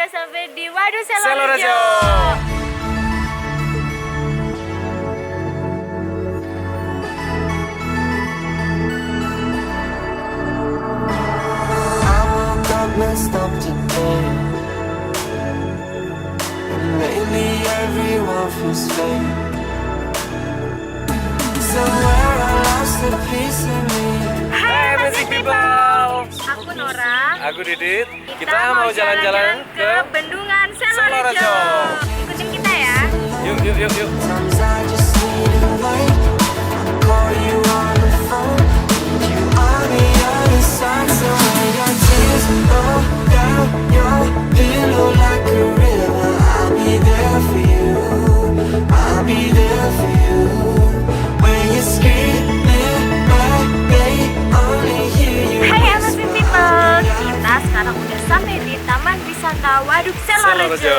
udah sampai di Waduk Selo Selo Rejo. Rejo. Messed up today. Lately everyone feels fake. Somewhere I lost a piece of me. Hai Amazing people. Aku Nora. Aku Didit. Kita mau jalan-jalan ke Bendungan Selo Selo Rejo. Rejo. Ikutin kita ya. Yuk. Sometimes I just need a light. Call you on the phone. You on the other side, so when your tears roll down your pillow like a river, I'll be there for you. I'll be there for you. When you're screaming, they only hear you. Hai Amazing people. Kita sekarang udah sampai di Taman Wisata Waduk Selo Selo Rejo. Rejo.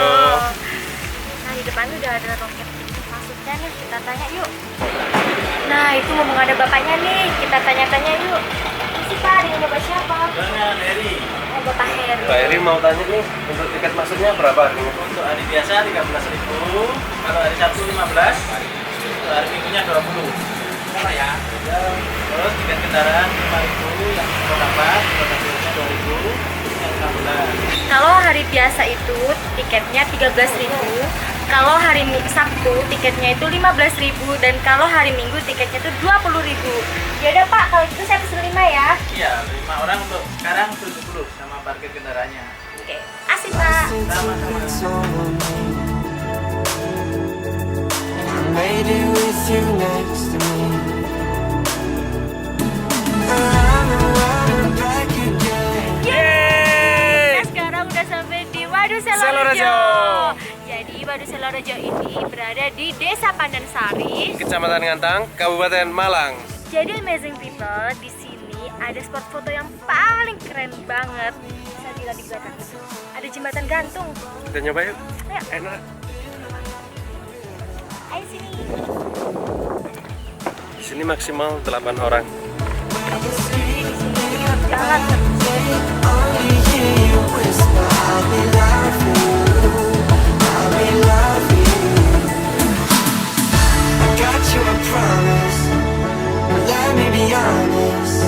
Nah di depan udah ada roket masuknya nih, kita tanya yuk. Nah itu ngomong ada bapaknya nih, kita tanya-tanya yuk. Ini sih Pak, dengan bapak siapa? Dengan Heri. Oh, Bapak Heri. Pak Eri mau tanya nih, untuk tiket masuknya berapa harganya? Untuk hari biasa 13.000, kalau hari Sabtu 15, untuk hari Minggunya 20. Sama ya. Terus tiket kendaraan 5.000, yang roda 4, roda 2 2.000, yang 16. Kalau hari biasa itu tiketnya 13.000, kalau hari Sabtu tiketnya itu 15.000, dan kalau hari Minggu tiketnya itu 20.000. Ya udah Pak, kalau gitu saya pesen 5 ya. Iya, 5 orang untuk sekarang 70 sama parkir kendaraannya. Oke, asik Pak. Sama-sama. It's all on me. I made it with you next to me. Around the world and back again. Yeay! Kita sekarang udah sampai di Waduk Selo Selo Rejo. Rejo. Jadi Waduk Selo Rejo ini berada di Desa Pandansari. Kecamatan Ngantang, Kabupaten Malang. Jadi amazing people, di sini ada spot foto yang paling keren banget. Bisa dilihat di belakang. Ada jembatan gantung. Kita nyoba yuk. Ayo, Enak. ayo sini. Di sini maksimal 8 orang. Jalan. Only hear you whisper, I'll be there for you. I'll be there for you. I got you a promise. Let me be honest.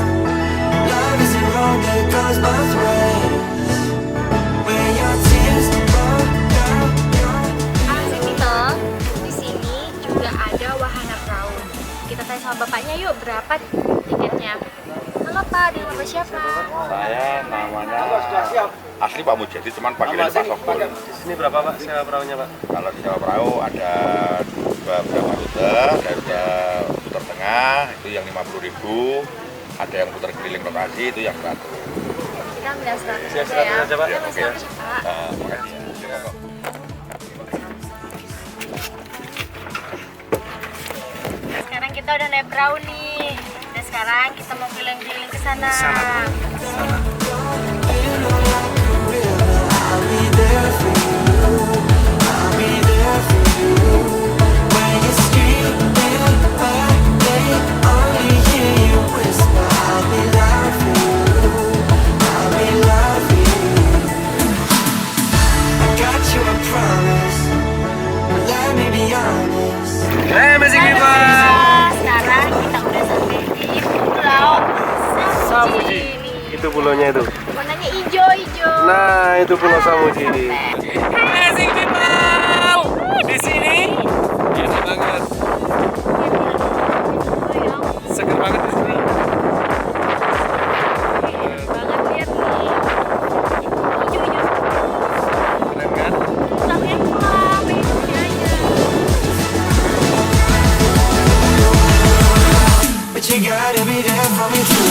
Love isn't wrong, it goes both ways. When your tears roll down your Amazing people, di sini juga ada wahana perahu. Kita tanya sama bapaknya yuk, berapa tiketnya? Halo Pak, di rumah siapa? Saya namanya asli Pak Mujadi, cuman panggilan Pak Sokol. Di sini berapa Pak sewa perahunya Pak? Kalau di Jawa Perahu ada beberapa rute, ada rute putar tengah itu yang 50.000, ada yang putar keliling lokasi itu yang 100. Kita ambil yang 100 Siap, aja ya. 100 aja, Pak. Ya, Oke. Mas, makasih, Pak. Makasih. Sekarang kita udah naik perahu nih. Dan sekarang kita mau keliling-keliling ke sana. I'll be there for you. I'll be there for you. When you're screaming, they only hear you whisper. I'll be there for you. I'll be there for you. I got you a promise. Let me be honest. Amazing people. Sekarang kita udah sampai di Pulau Samuji. Itu pulaunya itu. Warnanya hijau-hijau. Nah, itu Pulau Samuji. Keren. Amazing people. Di sini enak banget. Seger banget di sini. Banget lihat nih. Hijau-hijau. Keren kan? Pengen pulang, pengen aja. But you gotta be there for me too.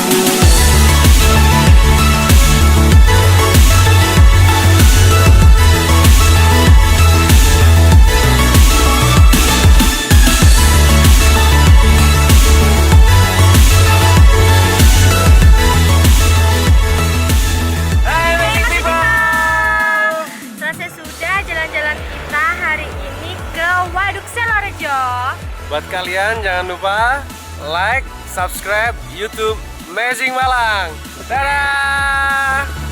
Amazing people. Selesai sudah jalan-jalan kita hari ini ke Waduk Selo Rejo. Buat kalian jangan lupa like, subscribe YouTube Amazing Malang. Dadah.